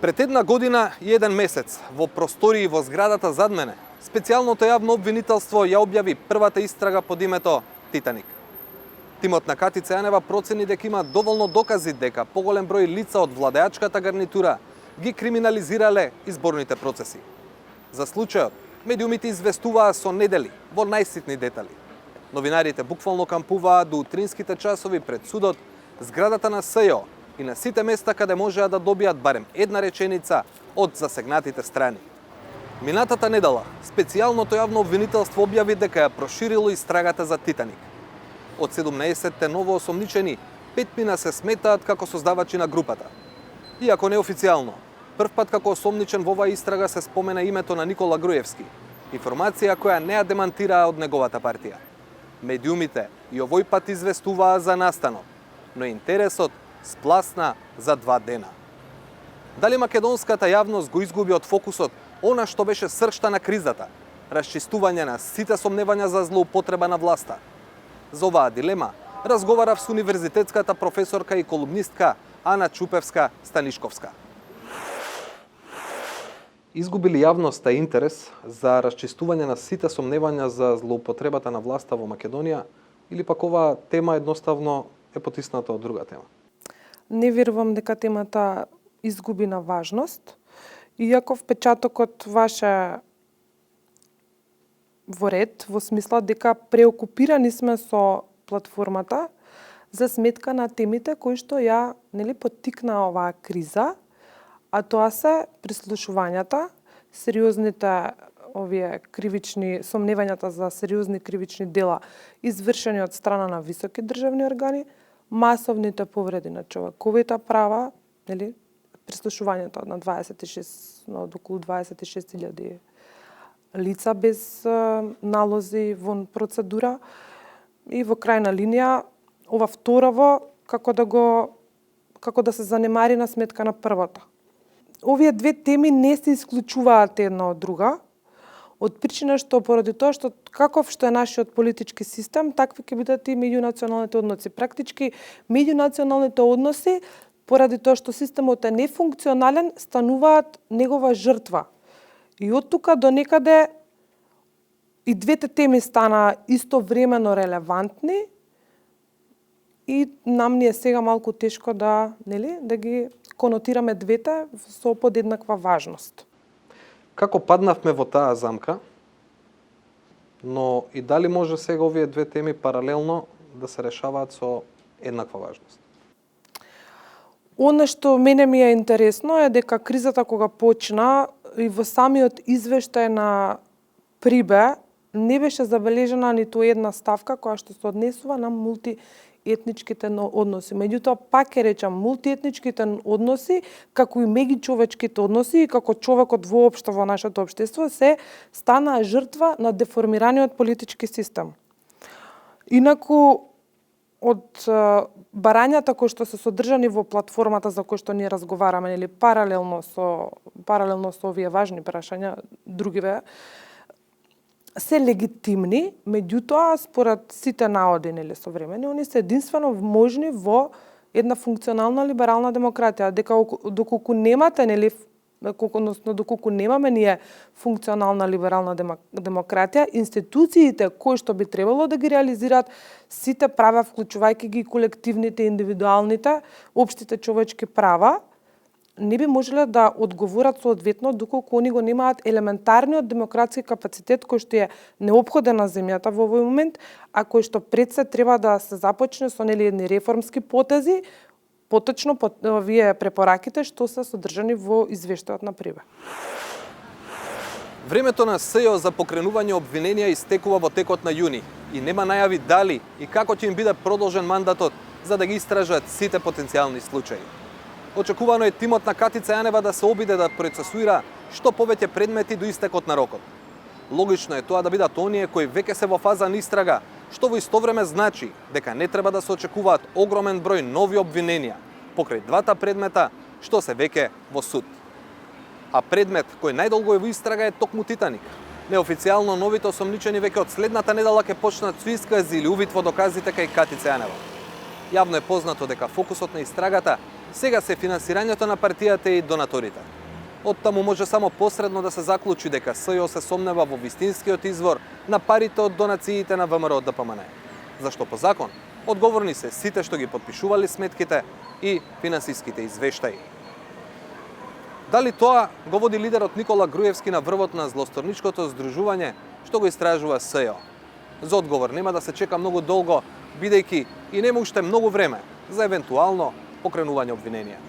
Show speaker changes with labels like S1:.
S1: Пред една година и еден месец во простории во зградата зад мене, специјалното јавно обвинителство ја објави првата истрага под името Титаник. Тимот на Катица Јанева процени дека има доволно докази дека поголем број лица од владеачката гарнитура ги криминализирале изборните процеси. За случајот, медиумите известуваа со недели во најситни детали. Новинарите буквално кампуваа до утринските часови пред судот, зградата на СЈО и на сите места каде можеа да добијат барем една реченица од засегнатите страни. Минатата недела, специјалното јавно обвинителство објави дека ја проширило истрагата за Титаник. Од 17 новоосомничени, 5 се сметаат како создавачи на групата. Иако неофицијално, прв пат како осомничен во оваа истрага се спомена името на Никола Груевски, информација која не ја демантираа од неговата партија. Медиумите и овој пат известуваа за настанот, но интересот спласна за 2 дена. Дали македонската јавност го изгуби од фокусот она што беше сршта на кризата, расчистување на сите сомневања за злоупотреба на власта? За оваа дилема разговарав со универзитетската професорка и колумнистка Ана Чупевска-Станишковска. Изгуби ли јавноста интерес за расчистување на сите сомневања за злоупотребата на власта во Македонија или пак оваа тема едноставно е потисната од друга тема?
S2: Не верувам дека темата изгуби на важност, иако впечатокот ваше во ред, во смисла дека преокупирани сме со платформата за сметка на темите кои што ја поттикна оваа криза, а тоа се прислушувањата, сериозните овие кривични сомневањата за сериозни кривични дела извршени од страна на високи државни органи, масовните повреди на човековите права, прислушувањето на 26 од околу 26.000 лица без налози во процедура и во крајна линија ова второво како да се занемари на сметка на првото. Овие две теми не се исклучуваат една од друга, од причина што поради тоа што каков што е нашиот политички систем, такви ќе бидат и меѓунационалните односи. Практички меѓунационалните односи, поради тоа што системот е нефункционален, стануваат негова жртва. И од тука до некаде и двете теми стана истовремено релевантни и нам ни е сега малку тешко да ги конотираме двете со подеднаква важност.
S1: Како паднавме во таа замка, но и дали може сега овие две теми паралелно да се решаваат со еднаква важност?
S2: Оно што мене ми е интересно е дека кризата кога почна и во самиот извештај на Прибе не беше забележана ниту една ставка која што се однесува на мултиетничките односи. Меѓутоа, пак ќе речам, мултиетничките односи, како и меѓучовечките односи и како човекот воопшто во нашето општество, се станаа жртва на деформираниот политички систем. Инаку, од барањата кои што се содржани во платформата за кои што ние разговараме, паралелно со овие важни прашања, другиве, се легитимни, меѓутоа, според сите наоди современи, они се единствено можни во една функционална либерална демократија, дека доколку немате, доколку немаме ние функционална либерална демократија, институциите кои што би требало да ги реализираат сите права, вклучувајќи ги колективните, индивидуалните, општите човечки права, не би можеле да одговорат соодветно доколку они го немаат елементарниот демократски капацитет кој што е неопходен на земјата во овој момент, а кој што пред се треба да се започне со едни реформски потези, поточно по овие препораките што се содржани во извештајот на Прибе.
S1: Времето на СЈО за покренување обвиненија истекува во текот на јуни и нема најави дали и како ќе им биде продолжен мандатот за да ги истражат сите потенцијални случаи. Очекувано е тимот на Катица Јанева да се обиде да процесуира што повеќе предмети до истекот на рокот. Логично е тоа да бидат оние кои веќе се во фаза на истрага, што во исто време значи дека не треба да се очекуваат огромен број нови обвиненија покрај двата предмета што се веќе во суд. А предмет кој најдолго е во истрага е токму Титаник. Неофицијално новите осомничени веќе од следната недела ќе почнат со искази или увид во доказите кај Катица Јанева. Јавно е познато дека фокусот на истрагата Сега се финансирањето на партијата и донаторите. Оттаму може само посредно да се заклучи дека СЈО се сомнева во вистинскиот извор на парите од донациите на ВМРО ДПМН. Зашто по закон одговорни се сите што ги потпишувале сметките и финансиските извештаи. Дали тоа го води лидерот Никола Груевски на врвот на злосторничкото здружување што го истражува СЈО? За одговор нема да се чека многу долго, бидејќи и нема уште многу време за евентуално покренување обвиненија.